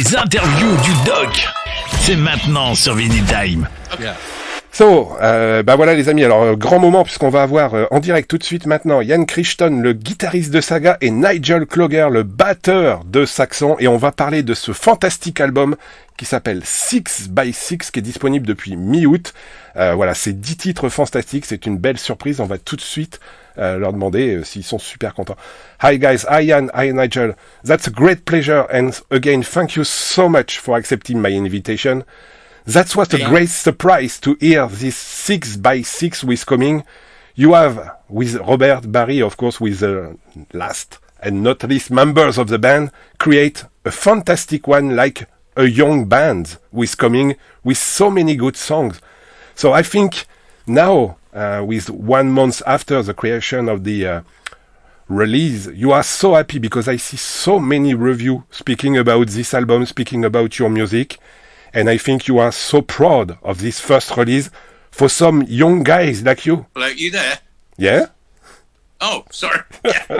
Les interviews du doc. C'est maintenant sur Vinyl Time. Yeah. So, bah voilà les amis, alors grand moment puisqu'on va avoir en direct tout de suite maintenant Ian Crichton, le guitariste de Saga, et Nigel Glockler, le batteur de Saxon, et on va parler de ce fantastique album qui s'appelle 6x6 qui est disponible depuis mi-août. Voilà, c'est 10 titres fantastiques, c'est une belle surprise, on va tout de suite leur demander s'ils sont super contents. Hi guys, hi Ian, hi Nigel, that's a great pleasure and again thank you so much for accepting my invitation. That was a great surprise to hear this 6x6 with coming. You have, with Robert Barry, of course, with the last and not least members of the band, create a fantastic one like a young band with coming with so many good songs. So I think now, with 1 month after the creation of the release, you are so happy because I see so many reviews speaking about this album, speaking about your music. And I think you are so proud of this first release for some young guys like you. Hello, you there? Yeah? Oh, sorry. Yeah.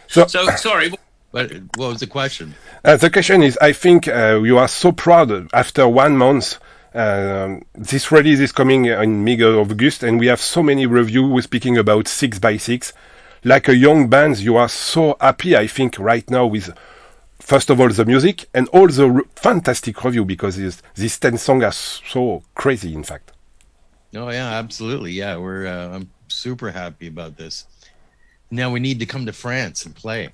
So sorry. But what was the question? The question is, I think you are so proud after 1 month. This release is coming in mid-August, and we have so many reviews speaking about 6x6. Like a young band, you are so happy, I think, right now with... First of all, the music and all the fantastic review because these 10 songs are so crazy, in fact. Oh yeah, absolutely. Yeah, I'm super happy about this. Now we need to come to France and play.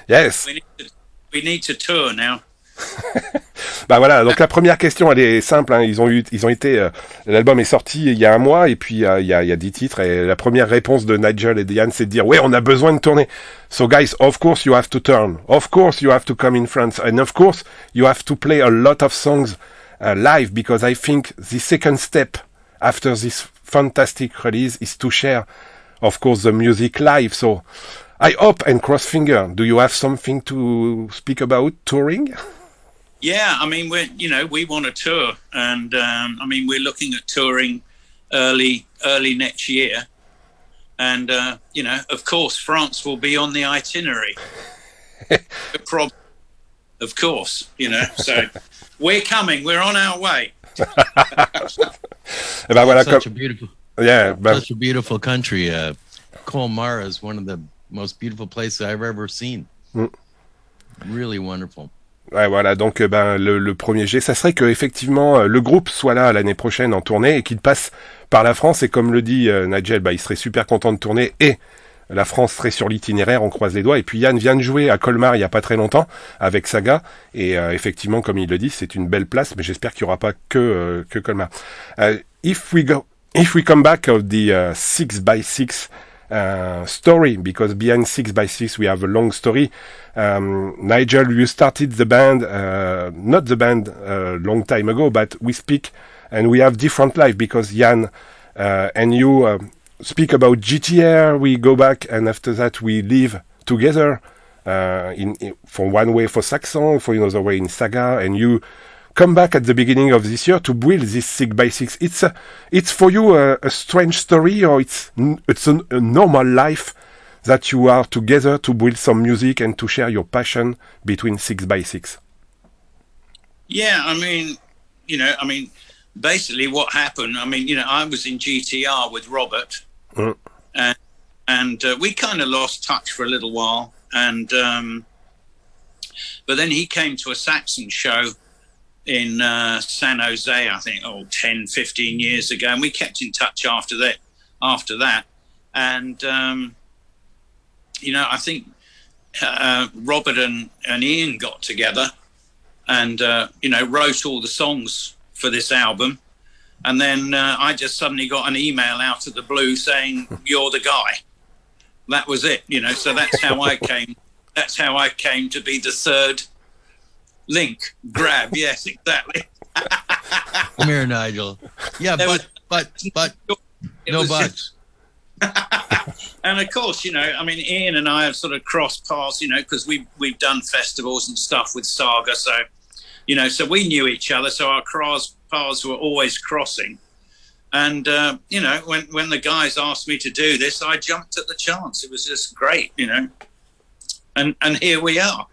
Yes. We need to tour now. Bah voilà, donc la première question elle est simple, hein. Ils ont été l'album est sorti il y a 1 mois et puis il y a 10 titres et la première réponse de Nigel et de Ian c'est de dire ouais, on a besoin de tourner. So guys, of course you have to turn. Of course you have to come in France and of course you have to play a lot of songs live because I think the second step after this fantastic release is to share of course the music live. So I hope and cross finger, do you have something to speak about touring? Yeah, I mean, we want to tour, and I mean, we're looking at touring early next year, and of course, France will be on the itinerary. Of course, so we're coming, we're on our way. Such a beautiful country. Colmar is one of the most beautiful places I've ever seen. Really wonderful. Ouais, voilà, donc le premier jet, ça serait que effectivement le groupe soit là l'année prochaine en tournée et qu'il passe par la France et comme le dit Nigel, il serait super content de tourner et la France serait sur l'itinéraire, on croise les doigts. Et puis Yann vient de jouer à Colmar il y a pas très longtemps avec Saga et effectivement comme il le dit, c'est une belle place, mais j'espère qu'il y aura pas que Colmar. If we come back of the 6x6 story, because behind 6x6 we have a long story. Nigel, you started the band, not the band a long time ago, but we speak and we have different life because Jan and you speak about GTR, we go back and after that we live together for one way for Saxon, for another way in Saga, and you come back at the beginning of this year to build this 6x6. It's for you a strange story or it's a normal life that you are together to build some music and to share your passion between 6x6? Yeah, I mean, basically what happened, I was in GTR with Robert and we kind of lost touch for a little while. And but then he came to a Saxon show in San Jose, I think, 10, 15 years ago. And we kept in touch after that. And, I think Robert and Ian got together and, wrote all the songs for this album. And then I just suddenly got an email out of the blue saying, you're the guy. That was it, so that's how I came. That's how I came to be the third link. Grab, yes, exactly. Come here, Nigel. Yeah, but no buts. And of course, Ian and I have sort of crossed paths, because we've done festivals and stuff with Saga, so so we knew each other, so our paths were always crossing. And when the guys asked me to do this, I jumped at the chance. It was just great, and here we are.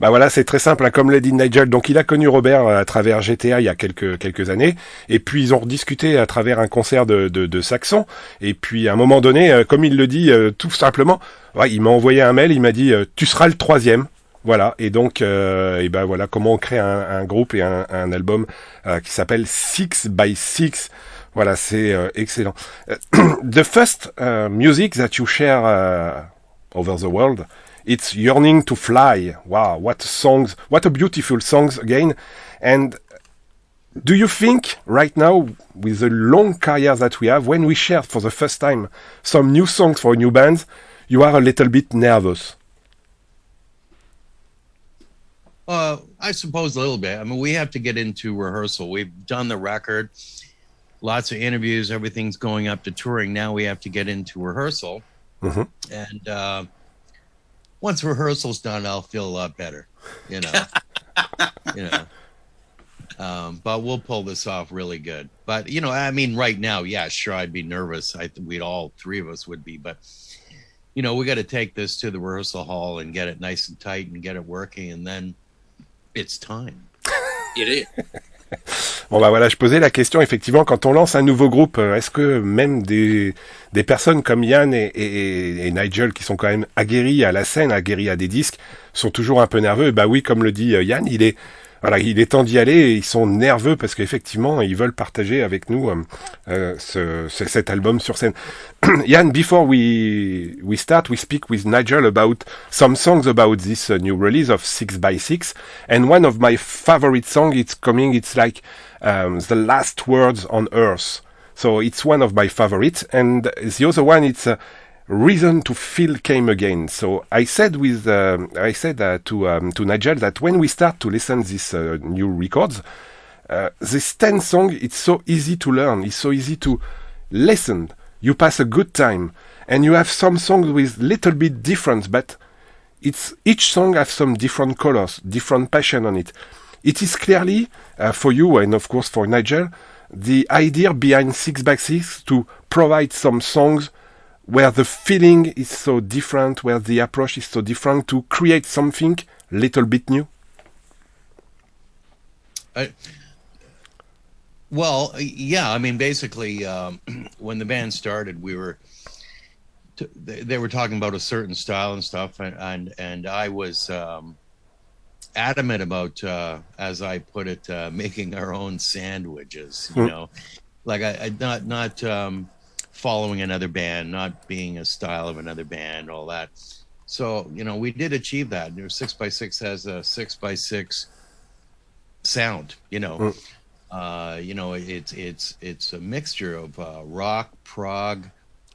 Bah voilà, c'est très simple, hein, comme l'a dit Nigel. Donc il a connu Robert à travers GTA il y a quelques années, et puis ils ont rediscuté à travers un concert de Saxon. Et puis à un moment donné, comme il le dit, tout simplement, ouais, il m'a envoyé un mail, il m'a dit tu seras le troisième. Voilà, et donc, et ben voilà comment on crée un groupe et un album qui s'appelle 6 by 6. Voilà, c'est excellent. The first music that you share over the world, it's Yearning to Fly. Wow, what songs, what a beautiful songs again. And do you think right now, with the long career that we have, when we share for the first time some new songs for new bands, you are a little bit nervous? I suppose a little bit. I mean, we have to get into rehearsal. We've done the record, lots of interviews, everything's going up to touring. Now we have to get into rehearsal. Mm-hmm. And once rehearsal's done, I'll feel a lot better, you know. But we'll pull this off really good. But, you know, I mean, right now, yeah, sure, I'd be nervous. We'd all three of us would be. But, you know, we got to take this to the rehearsal hall and get it nice and tight and get it working. And then it's time. It is. Bon bah voilà, je posais la question effectivement quand on lance un nouveau groupe, est-ce que même des personnes comme Ian et Nigel qui sont quand même aguerris à la scène, aguerris à des disques, sont toujours un peu nerveux? Bah oui, comme le dit Ian, il est temps d'y aller et ils sont nerveux parce qu'effectivement ils veulent partager avec nous cet album sur scène. Ian, before we start, we speak with Nigel about some songs about this new release of 6 by 6, and one of my favorite songs it's like the last words on earth. So it's one of my favorites, and the other one it's Reason to Feel came again. So I said to Nigel that when we start to listen this new records, this 10 song, it's so easy to learn, it's so easy to listen. You pass a good time, and you have some songs with little bit difference, but each song has some different colors, different passion on it. It is clearly for you and of course for Nigel the idea behind 6 by 6 to provide some songs where the feeling is so different, where the approach is so different, to create something little bit new? Well, yeah, I mean, basically, when the band started, they were talking about a certain style and stuff, and I was adamant about, as I put it, making our own sandwiches. You know, like I not following another band, not being a style of another band, all that. So, you know, we did achieve that. 6 by 6 has a 6 by 6 sound. You know. You know, it's a mixture of rock, prog,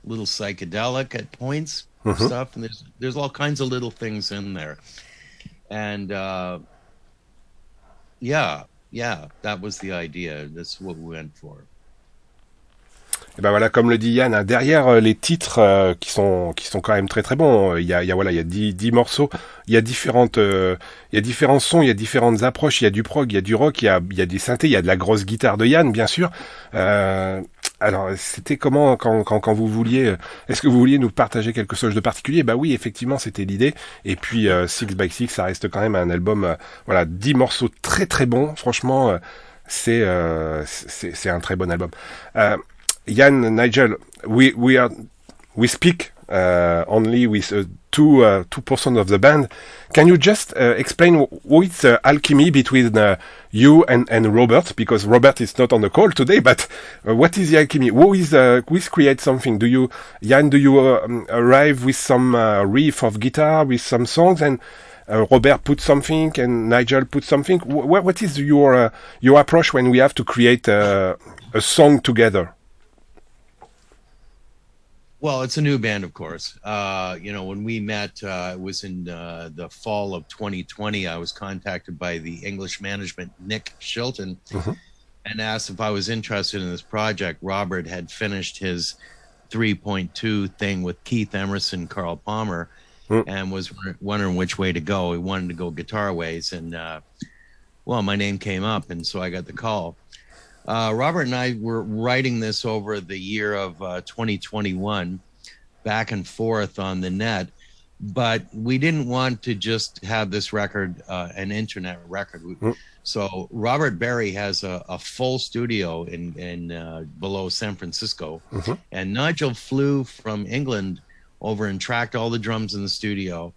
little psychedelic at points, stuff, and there's all kinds of little things in there, and yeah, that was the idea. That's what we went for. Et ben voilà, comme le dit Yann, hein, derrière les titres qui sont quand même très très bons, il y a 10 morceaux, il y a différents sons, il y a différentes approches, il y a du prog, il y a du rock, il y a des synthés, il y a de la grosse guitare de Yann, bien sûr. Alors, c'était comment quand vous vouliez, est-ce que vous vouliez nous partager quelque chose de particulier? Bah oui, effectivement, c'était l'idée. Et puis 6 by 6, ça reste quand même un album, 10 morceaux très très bons. Franchement, c'est un très bon album. Ian, Nigel, we speak only with 2% of the band. Can you just explain what is the alchemy between you and Robert? Because Robert is not on the call today, but what is the alchemy? Who create something? Do you arrive with some riff of guitar, with some songs, and Robert put something and Nigel put something? What is your approach when we have to create a song together? Well, it's a new band, of course. You know, when we met, it was in the fall of 2020. I was contacted by the English management, Nick Shilton, and asked if I was interested in this project. Robert had finished his 3.2 thing with Keith, Emerson, Carl Palmer, and was wondering which way to go. He wanted to go guitar ways. And, well, my name came up, and so I got the call. Robert and I were writing this over the year of 2021, back and forth on the net. but we didn't want to just have this record an internet record. So Robert Berry has a full studio in below San Francisco, and Nigel flew from England over and tracked all the drums in the studio.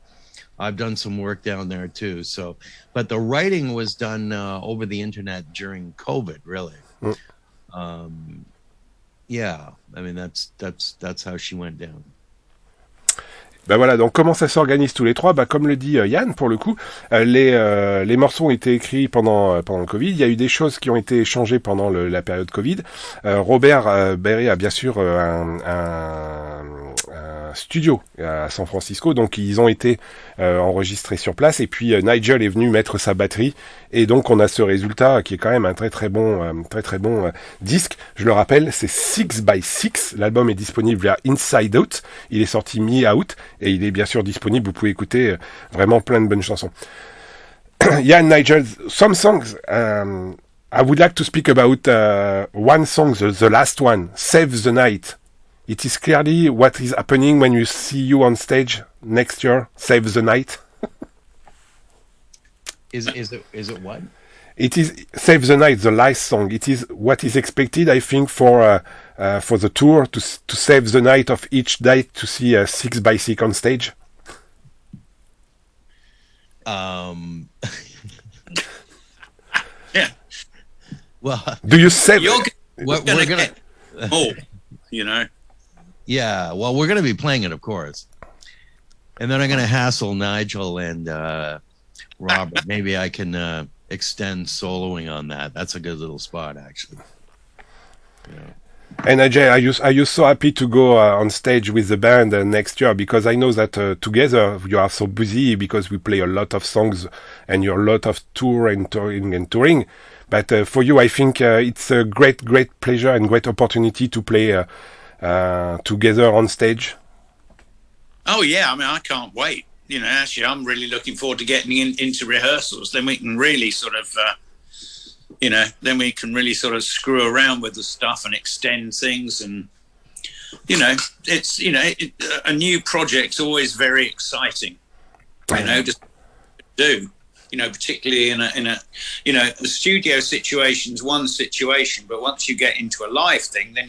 I've done some work down there too. So, but the writing was done over the internet during COVID, really. Yeah, I mean that's how she went down. Ben voilà, donc comment ça s'organise tous les trois? Bah comme le dit Yann, pour le coup, les morceaux ont été écrits pendant le Covid. Il y a eu des choses qui ont été changées pendant la période Covid. Robert Berry a bien sûr un studio à San Francisco, donc ils ont été enregistrés sur place. Et puis Nigel est venu mettre sa batterie, et donc on a ce résultat qui est quand même un très bon disque. Je le rappelle, c'est 6x6. L'album est disponible via Inside Out. Il est sorti mi-août. Et il est bien sûr disponible, vous pouvez écouter vraiment plein de bonnes chansons. Yeah, Nigel, some songs, I would like to speak about one song, the last one, Save the Night. It is clearly what is happening when you see you on stage next year, Save the Night. Is it what? It is Save the Night, the last song. It is what is expected, I think, for the tour to save the night of each date to see 6x6 on stage. Yeah. Well, do you save? We're gonna. Oh, you know. Yeah. Well, we're gonna be playing it, of course, and then I'm gonna hassle Nigel and Robert. Maybe I can extend soloing on that. That's a good little spot, actually. Yeah. And Ajay, are you so happy to go on stage with the band next year? Because I know that together you are so busy because we play a lot of songs and you're a lot of touring. But for you, I think it's a great pleasure and great opportunity to play together on stage. Oh yeah, I mean I can't wait. You know, actually, I'm really looking forward to getting into rehearsals. Then we can really sort of. Then we can really sort of screw around with the stuff and extend things. And, it's, a new project's always very exciting, just do, particularly in a the studio situation's one situation, but once you get into a live thing, then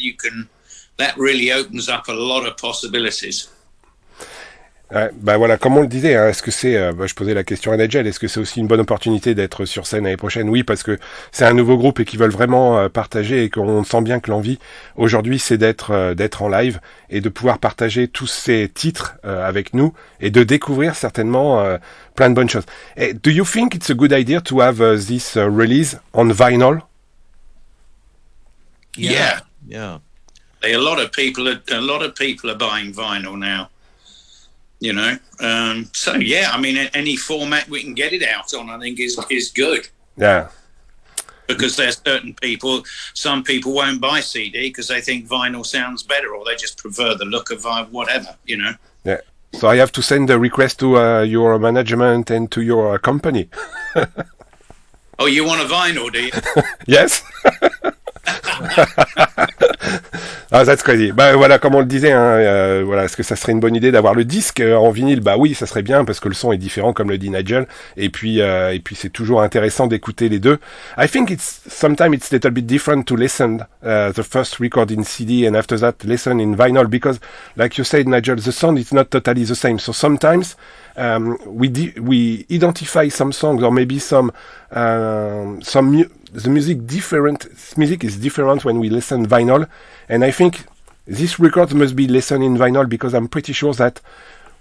that really opens up a lot of possibilities. Ouais, bah voilà, comme on le disait, hein, est-ce que c'est, je posais la question à Nigel, est-ce que c'est aussi une bonne opportunité d'être sur scène l'année prochaine? Oui, parce que c'est un nouveau groupe et qu'ils veulent vraiment partager, et qu'on sent bien que l'envie aujourd'hui c'est d'être en live et de pouvoir partager tous ces titres avec nous et de découvrir certainement plein de bonnes choses. Et do you think it's a good idea to have this release on vinyl? Yeah. A lot of people are buying vinyl now. So yeah, I mean, any format we can get it out on, I think is good. Yeah. Because there's some people won't buy CD because they think vinyl sounds better, or they just prefer the look of whatever, Yeah. So I have to send a request to your management and to your company. Oh, you want a vinyl, do you? Yes. Ah, that's crazy. Bah voilà, comme on le disait, hein, voilà, est-ce que ça serait une bonne idée d'avoir le disque en vinyle? Bah oui, ça serait bien parce que le son est différent, comme le dit Nigel. Et puis c'est toujours intéressant d'écouter les deux. I think sometimes it's a little bit different to listen the first record in CD and after that listen in vinyl, because, like you said, Nigel, the sound is not totally the same. So sometimes we identify some songs, or maybe the music is different when we listen vinyl, and I think this record must be listened in vinyl because I'm pretty sure that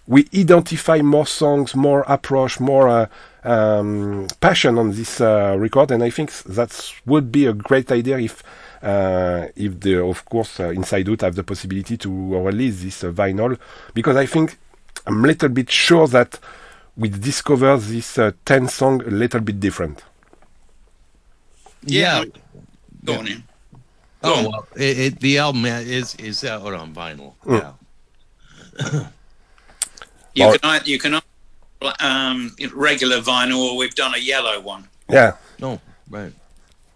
we identify more songs, more approach, more passion on this record, and I think that would be a great idea if of course Inside Out have the possibility to release this vinyl, because I think I'm a little bit sure that we discover this 10 song a little bit different. Yeah. Go on in. Well, the album is out on vinyl. Yeah. You can regular vinyl, or we've done a yellow one. Yeah. No, right.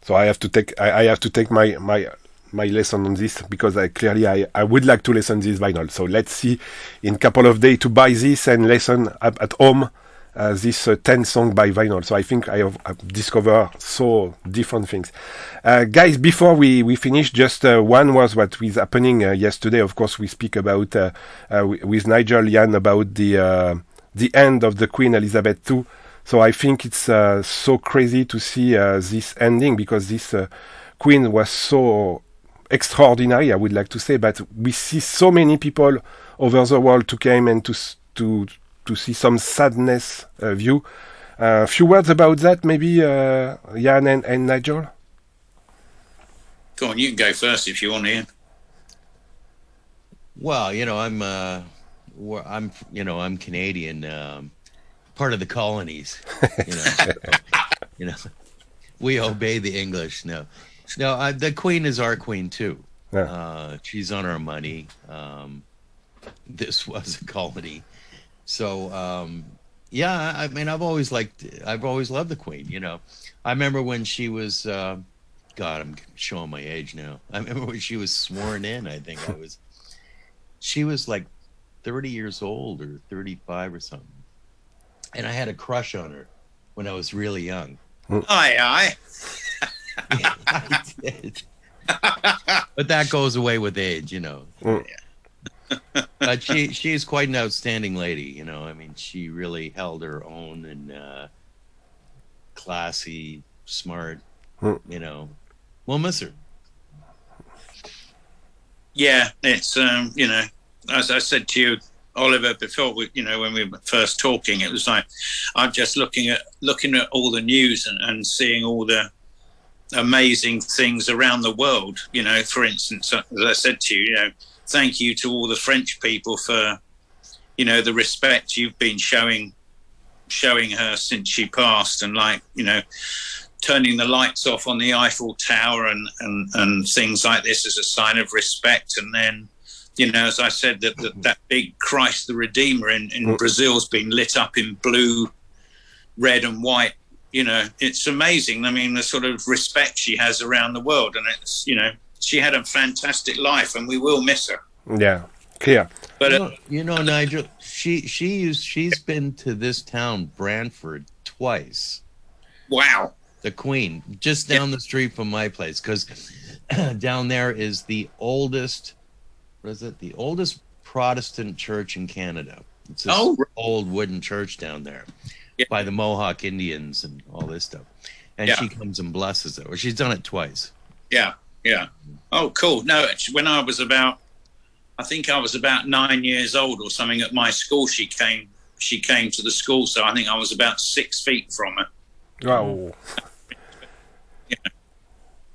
So I have to take my my lesson on this because I would like to listen this vinyl. So let's see in a couple of days to buy this and listen at home this 10 song by vinyl. So I think I've discovered so different things. Guys, before we finish, just one was what was happening yesterday. Of course, we speak about with Nigel, Ian, about the end of the Queen Elizabeth II. So I think it's so crazy to see this ending because this Queen was so extraordinary, I would like to say. But we see so many people over the world to come and to see some sadness view. A few words about that, maybe Jan and Nigel. Go on, you can go first if you want, Ian. Well, I'm Canadian, part of the colonies. We obey the English. No, the Queen is our Queen too. Yeah. She's on our money. This was a colony. So, I mean, I've always loved the Queen, I remember when she was, God, I'm showing my age now. I remember when she was sworn in, she was like 30 years old or 35 or something. And I had a crush on her when I was really young. Aye. Yeah, I did. But that goes away with age, Yeah. But she's quite an outstanding lady, I mean, she really held her own and classy, smart, We'll miss her. Yeah, it's as I said to you, Oliver, before when we were first talking, it was like I'm just looking at all the news and seeing all the amazing things around the world. For instance, as I said to you, thank you to all the French people for, the respect you've been showing her since she passed, and turning the lights off on the Eiffel Tower and things like this as a sign of respect. And then, as I said, that big Christ the Redeemer in Brazil's been lit up in blue, red and white. It's amazing. I mean, the sort of respect she has around the world, and it's, she had a fantastic life, and we will miss her. Yeah, clear. But Nigel, she's been to this town, Brantford, twice. Wow. The Queen, just down the street from my place, because down there is the oldest. What is it? The oldest Protestant church in Canada. It's this old wooden church down there by the Mohawk Indians and all this stuff. And she comes and blesses it. Or she's done it twice. Yeah. Oh, cool. No, when I was about 9 years old or something at my school, she came to the school. So I think I was about 6 feet from her. Wow.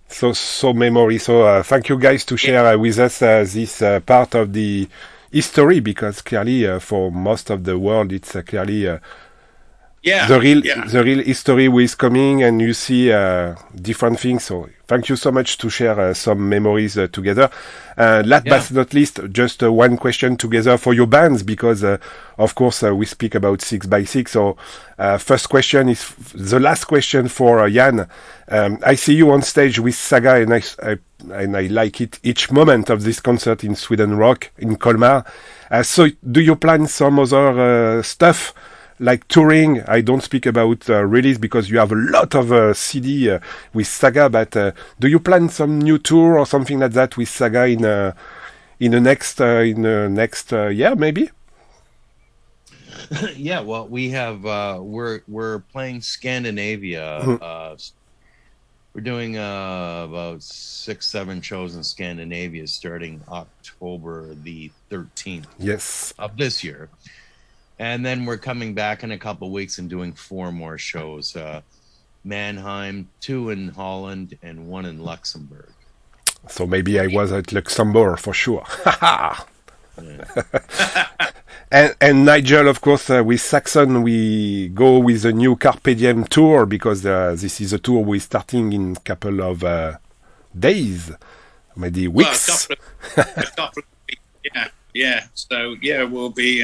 So memory. So thank you guys to share with us this part of the history, because clearly for most of the world it's clearly the real history is coming, and you see different things. So thank you so much to share some memories together. Last but not least, just one question together for your bands, because of course we speak about 6x6. So first question is the last question for Jan. I see you on stage with Saga, and I like it each moment of this concert in Sweden Rock in Colmar. So do you plan some other stuff? Like touring? I don't speak about release because you have a lot of CD with Saga, but do you plan some new tour or something like that with Saga in the next year maybe? Yeah, well, we have we're playing Scandinavia. We're doing about 6-7 shows in Scandinavia starting October the 13th of this year. And then we're coming back in a couple of weeks and doing 4 more shows. Mannheim, 2 in Holland, and 1 in Luxembourg. So maybe I was at Luxembourg for sure. And Nigel, of course, with Saxon, we go with a new Carpe Diem tour, because this is a tour we're starting in a couple of days, maybe weeks. Well, a couple of weeks, yeah. So we'll be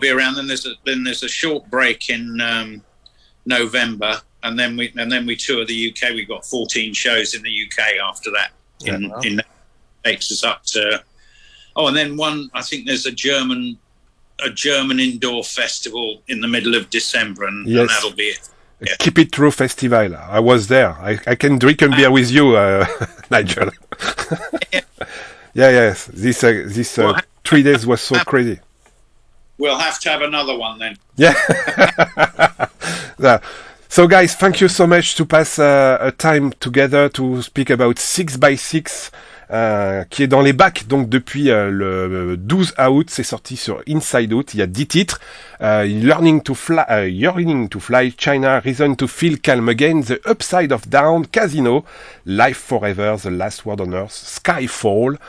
around. Then there's a short break in November, and then we tour the UK. We've got 14 shows in the UK after that. in takes us up to. Oh, and then I think there's a German indoor festival in the middle of December, and that'll be it. Yeah. Keep It True Festival. I was there. I can drink a beer with you, Nigel. Yes. This 3 days was so crazy. We'll have to have another one then. Yeah. So guys, thank you so much to pass a time together to speak about 6x6. Qui est dans les bacs donc depuis le 12 août, c'est sorti sur Inside Out, il y a 10 titres, Learning to Fly, China, Reason to Feel Calm Again, The Upside of Down, Casino, Life Forever, The Last Word on Earth, Skyfall,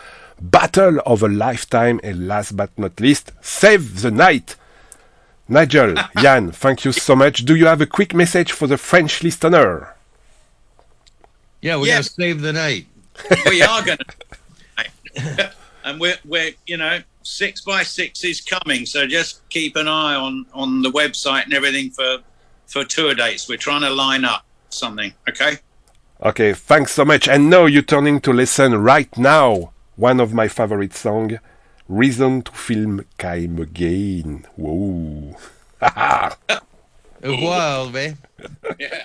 Battle of a Lifetime, and last but not least, Save the Night. Nigel, Ian, thank you so much. Do you have a quick message for the French listener? Yeah, we're going to save the night. We are going to, and we're 6x6 is coming, so just keep an eye on the website and everything for tour dates. We're trying to line up something. Okay, thanks so much. And now you're turning to listen right now one of my favorite songs, Reason to Feel Calm Again. Whoa. Wow, man. Yeah.